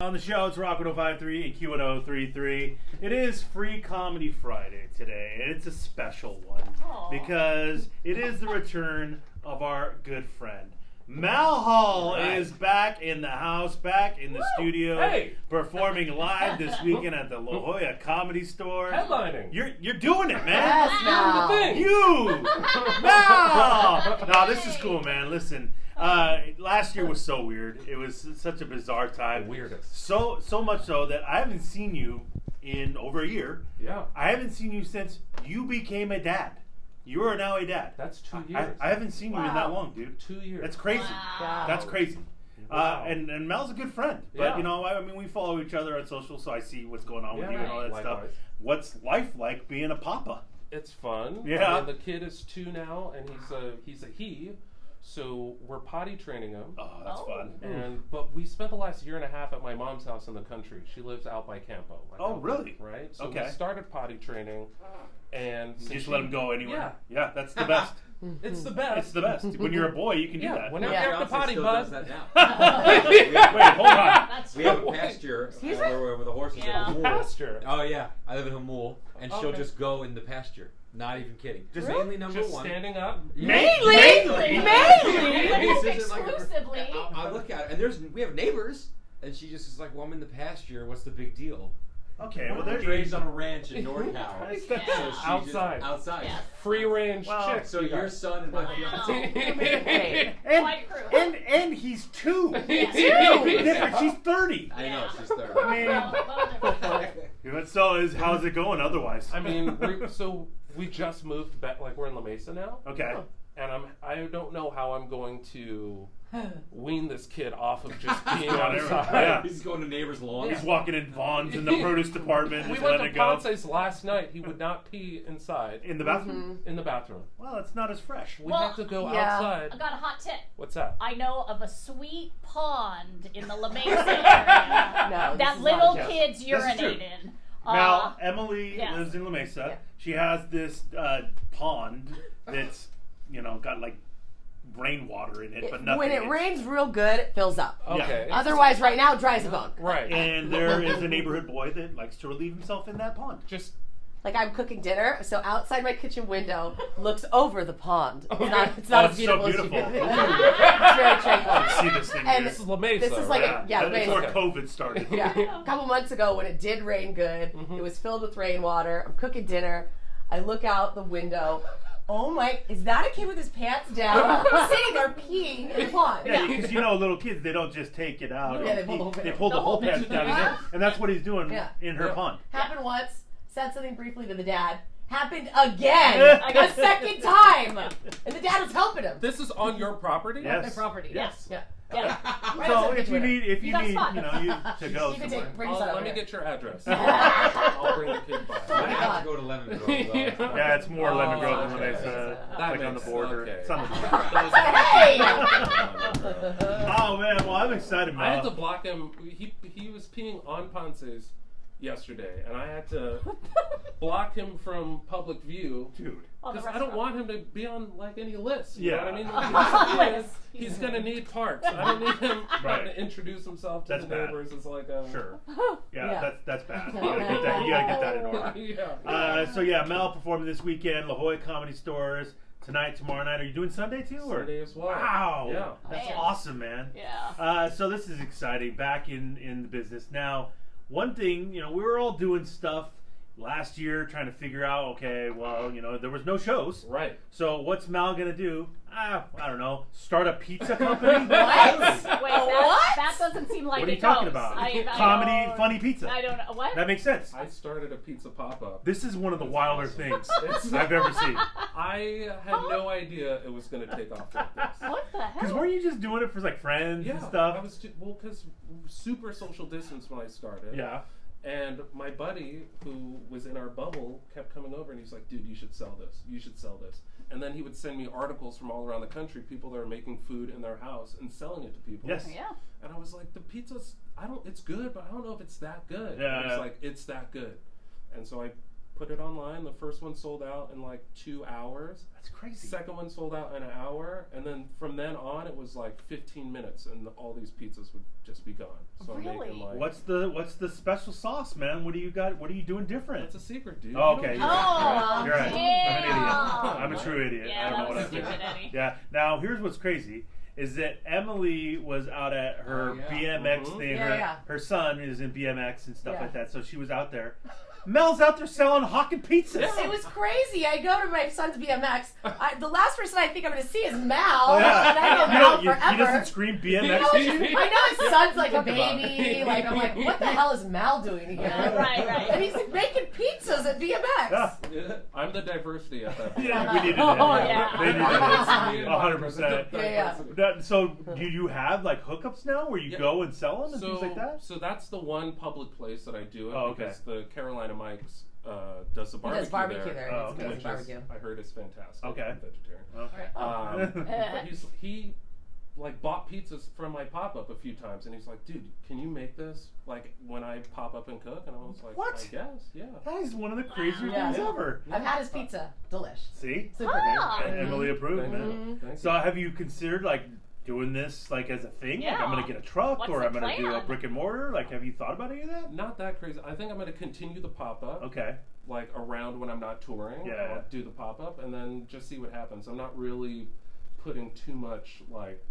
On the show, it's Rock 1053 and Q1033. It is Free Comedy Friday today, and it's a special one because it is the return of our good friend. Mal Hall is back in the house, back in the studio, performing live this weekend at the La Jolla Comedy Store. Headlining. You're doing it, man. Yes, Mal. The thing. You! Mal! No, this is cool, man. Listen. Last year was so weird. It was such a bizarre time. The weirdest. So much so that I haven't seen you in over a year. Yeah. I haven't seen you since you became a dad. You are now a dad. That's 2 years. I haven't seen you in that long, dude. 2 years. That's crazy. Wow. That's crazy. Wow. And Mel's a good friend. But, Yeah. you know, I mean, we follow each other on social, so I see what's going on with you Yeah, and all that likewise. stuff. What's life like being a papa? It's fun. Yeah. I mean, the kid is 2 now, and he's a he. So we're potty training him. Oh, that's fun. But we spent the last year and a half at my mom's house in the country. She lives out by Campo. Really? Right? So Okay. we started potty training, and You just let him go anywhere. Yeah. Yeah, that's the best. It's the best. It's the best. When you're a boy, you can do that. Whenever Yeah. you have to potty, still bud. does that now. Wait, hold on. That's We have a pasture where the horses Yeah. have a mool. Pasture. Oh yeah, I live in a mool, and she'll Okay. just go in the pasture. Not even kidding. Just- Mainly number Just one. standing up. Mainly. This isn't like a- exclusively. I look at it, and we have neighbors, and she just is like, "Well, I'm in the pasture. What's the big deal?" Okay, well, there's raised on a ranch in NorCal. That's- So Yeah. she Outside. Just, outside. Yeah. Free range Well, chick. So your son and my fiance. Hey. Quite true. and he's 2. Yeah. Different. She's 30. I know she's third. I mean, Well, different. so how's it going otherwise? I mean, we just moved back. Like we're in La Mesa now, Okay. and I don't know how I'm going to wean this kid off of just being Yeah. outside. He's going to neighbors' lawns. He's walking in Vaughn's in the produce department, We just went letting to it go. Ponce's last night. He would not pee inside In the bathroom? in the bathroom. Well, it's not as fresh. We Well, have to go yeah. outside. I got a hot tip. What's that? I know of a sweet pond in the La Mesa area No, this that is little not kids This is true. urinate in. Now, Emily yes. lives in La Mesa. Yeah. She has this pond that's, got like rainwater in it, but nothing. When it is. rains real good, it fills up. Okay. Otherwise, right now, it dries the bone. Right. And there is a neighborhood boy that likes to relieve himself in that pond. Just Like I'm cooking dinner, so outside my kitchen window looks over the pond. It's Oh, not it's as beautiful so as you beautiful. think. It's very tranquil. See this thing And here. this is La Mesa. This is like right? La That's where Mesa. COVID started. Yeah. A couple months ago when it did rain good, it was filled with rainwater. I'm cooking dinner. I look out the window. Oh my, is that a kid with his pants down? Sitting there peeing in the pond. Yeah, because little kids, they don't just take it out. Yeah, they pull the whole They pull the whole pants down, and that's what he's doing Yeah. in her pond. Happened once, said something briefly to the dad. Happened again, a second time. And the dad was helping him. This is on your property? Yes. My property. Yes. Yeah. Yeah. Right So outside if the you Twitter. need, You got a spot. you to go You can somewhere. bring us out Let over me here. get your address. I'll bring the kid by. I have to go to Lemon Grove. though. Yeah, it's more lemon Oh, grove than okay. Mesa, That like on the makes- border. okay. It's on the border. Hey! Oh man, well I'm excited, man. I had to block him. He was peeing on Ponce's yesterday, and I had to block him from public view. Dude. Because I don't want him to be on like any list. You Yeah. know what I mean? List. He's gonna need parks. I don't need him Right. to introduce himself to That's the bad. neighbors. It's like a Sure. Yeah, Yeah. that's bad. You gotta get that in order. Yeah. So yeah, Mel performing this weekend, La Jolla Comedy Stores tonight, tomorrow night. Are you doing Sunday too? Or? Sunday as well. Wow, Yeah. that's Man. awesome, man. Yeah. So this is exciting. Back in the business now. One thing, we were all doing stuff last year, trying to figure out. Okay, well, there was no shows. Right. So what's Mal gonna do? I don't know. Start a pizza company? Wait, that doesn't seem like What are you it talking goes. about? I Comedy, don't- funny pizza. I don't know. What? That makes sense. I started a pizza pop-up. This is one of the wilder awesome. things I've ever seen. I had no idea it was going to take off like this. What the hell? Because weren't you just doing it for like friends Yeah, and stuff? I was because super social distance when I started. Yeah. And my buddy, who was in our bubble, kept coming over and he's like, dude, you should sell this. You should sell this. And then he would send me articles from all around the country, people that are making food in their house and selling it to people. Yes. Yeah. And I was like, the pizza's, it's good, but I don't know if it's that good. Yeah, And yeah. he's like, it's that good. And so I put it online. The first one sold out in like 2 hours. That's crazy. Second one sold out in an hour, and then from then on it was like 15 minutes, and all these pizzas would just be gone. So I'm Really? making like What's the special sauce, man? What do you got? What are you doing different? it's a secret, dude. Oh, You don't okay. do You're that. Oh, You're right. damn. I'm an idiot. I'm a true idiot. Yeah, I don't that know what was I'm doing. stupid, Eddie. Yeah. Now here's what's crazy is that Emily was out at her Oh, yeah. BMX Mhm. thing. Yeah. Her son is in BMX and stuff Yeah. like that, so she was out there. Mel's out there selling hawking pizzas. It was crazy. I go to my son's BMX. The last person I think I'm going to see is Mal. Oh, yeah. And I know You Mal know, forever. he doesn't scream BMX You know, to you? I know his son's like a Talk about baby. it. Like I'm like, what the hell is Mal doing here? Right, right. And he's making pizzas at BMX. Yeah. Yeah. I'm the diversity at that point. Yeah, we needed that. Oh, yeah. They needed this. 100%. Yeah. So, do you have like hookups now where you Yeah. go and sell them and things like that? So that's the one public place that I do it Oh, okay. because the Carolina Mike's does the He barbecue, does barbecue there. Oh, It's okay. amazing which barbecue. is, I heard is fantastic. Okay. I'm vegetarian. Okay. But he like bought pizzas from my pop up a few times, and he's like, "Dude, can you make this like when I pop up and cook?" And I was like, What? I guess, yeah." That is one of the crazier Yeah. things ever. I've had his pizza. Delish. See? Super Ah. good. Emily approved, Thank man. you. Thank So, you. have you considered like doing this like as a thing? Like, Yeah. I'm gonna get a truck, What's or the I'm gonna do a plan? brick and mortar. Like, have you thought about any of that? Not that crazy. I think I'm going to continue the pop up. Okay. Like around when I'm not touring. Yeah. I'll do the pop up and then just see what happens. I'm not really putting too much like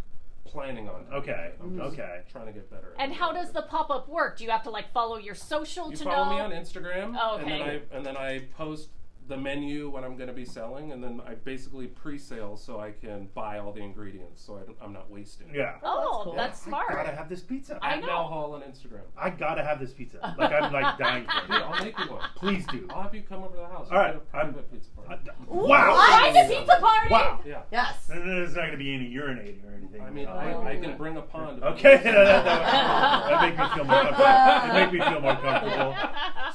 planning on it. Okay. I'm just Okay. trying to get better. at And it. how does the pop up work? Do you have to like follow your social You to follow know? me on Instagram, Oh, and then okay. I post the menu when I'm going to be selling, and then I basically pre-sale so I can buy all the ingredients, so I'm not wasting. Yeah. Oh, cool. that's I smart. gotta have this pizza. I At know. Mel Hall on Instagram. I gotta have this pizza. Like, I'm like dying for Dude, it. I'll make you one. Please do. I'll have you come over to the house. All right, We'll get a I'm- private pizza party. Wow. What? A pizza party? Wow. Yeah. Yes. There's not gonna be any urinating or anything. I mean, Oh. I can bring a pond. if Okay, you that make me feel more comfortable. It make me feel more comfortable.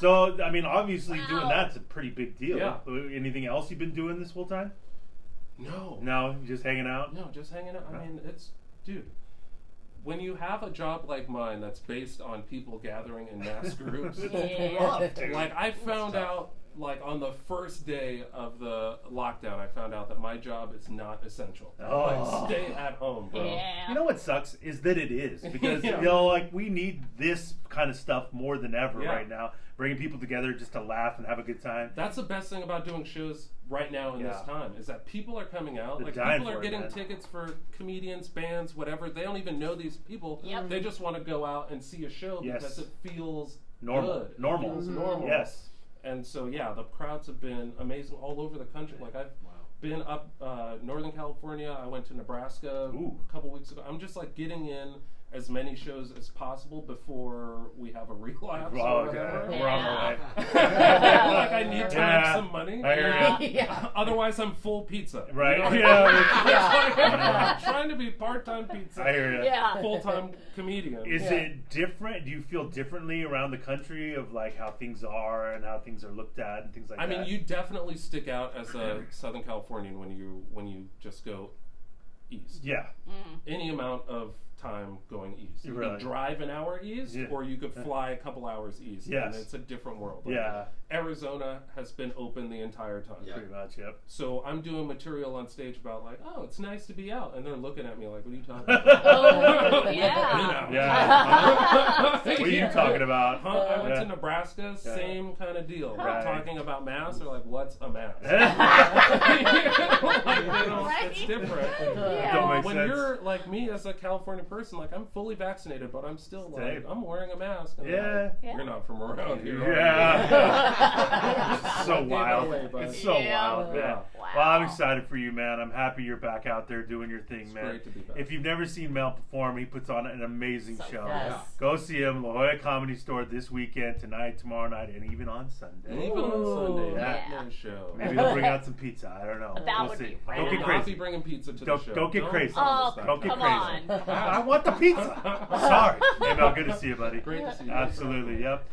So, I mean, obviously doing that's a pretty big deal. Yeah. Anything else you've been doing this whole time? No. No, just hanging out. No, just hanging out. I mean, dude, when you have a job like mine that's based on people gathering in mass groups, Yeah. like I found out, like on the first day of the lockdown, I found out that my job is not essential. Oh. Like, stay at home, bro. Yeah. You know what sucks is that it is because Yeah. you know, like we need this kind of stuff more than ever Yeah. right now. Bringing people together just to laugh and have a good time. That's the best thing about doing shows right now in this Yeah. time is that people are coming out. They're Like dying people for are it, getting man. tickets for comedians, bands, whatever. They don't even know these people. Yep. They just want to go out and see a show Yes. because it feels Normal. good. It Normal. feels normal. Yes. And so yeah, the crowds have been amazing all over the country. Like I've been up Northern California. I went to Nebraska Ooh. a couple weeks ago. I'm just like getting in as many shows as possible before we have a relapse Oh, or okay. whatever. We're on our way. Like I need to Yeah. make some money. I hear you. Yeah. Otherwise, I'm full pizza. Right. You know? Yeah. I'm trying to be part-time pizza. I hear you. Yeah. Full-time comedian. Is Yeah. it different? Do you feel differently around the country of like how things are and how things are looked at and things like I that? mean, you definitely stick out as a Southern Californian when you just go east. Yeah. Any amount of time going east. You Really? can drive an hour east, Yeah. or you could fly a couple hours east. Yes. And it's a different world. Like, Yeah. Arizona has been open the entire time. Yeah. Pretty much. Yep. So I'm doing material on stage about like, oh, it's nice to be out, and they're looking at me like, what are you talking Oh, about? yeah. Yeah. What are you talking about? Huh? I went Yeah. to Nebraska, same kind of deal. We're Right. talking about mass. They're like, what's a mass? It's different. Don't make When sense. you're like me as a California person, like I'm fully vaccinated, but I'm still like, Same. I'm wearing a mask. And they're Yeah. like, Yeah. You're not from around here. are you?" Yeah. It's so Gave it wild. away, bud. It's so Yeah. wild, man. Yeah. Wow. Well, I'm excited for you, man. I'm happy you're back out there doing your thing, It's man. great to be back. If you've never seen Mel perform, he puts on an amazing So show. Yes. Go see him, La Jolla Comedy Store this weekend, tonight, tomorrow night, and even on Sunday. And even on Sunday, Yeah. matinee show. Maybe they'll bring out some pizza. I don't know. That we'll would see. be Don't Don't get be crazy. bringing pizza to Don't- the show. don't get crazy. Oh, Don't get come crazy. on. I want the pizza. Sorry. Hey, Mel, good to see you, buddy. Great to see you. Absolutely. Yep.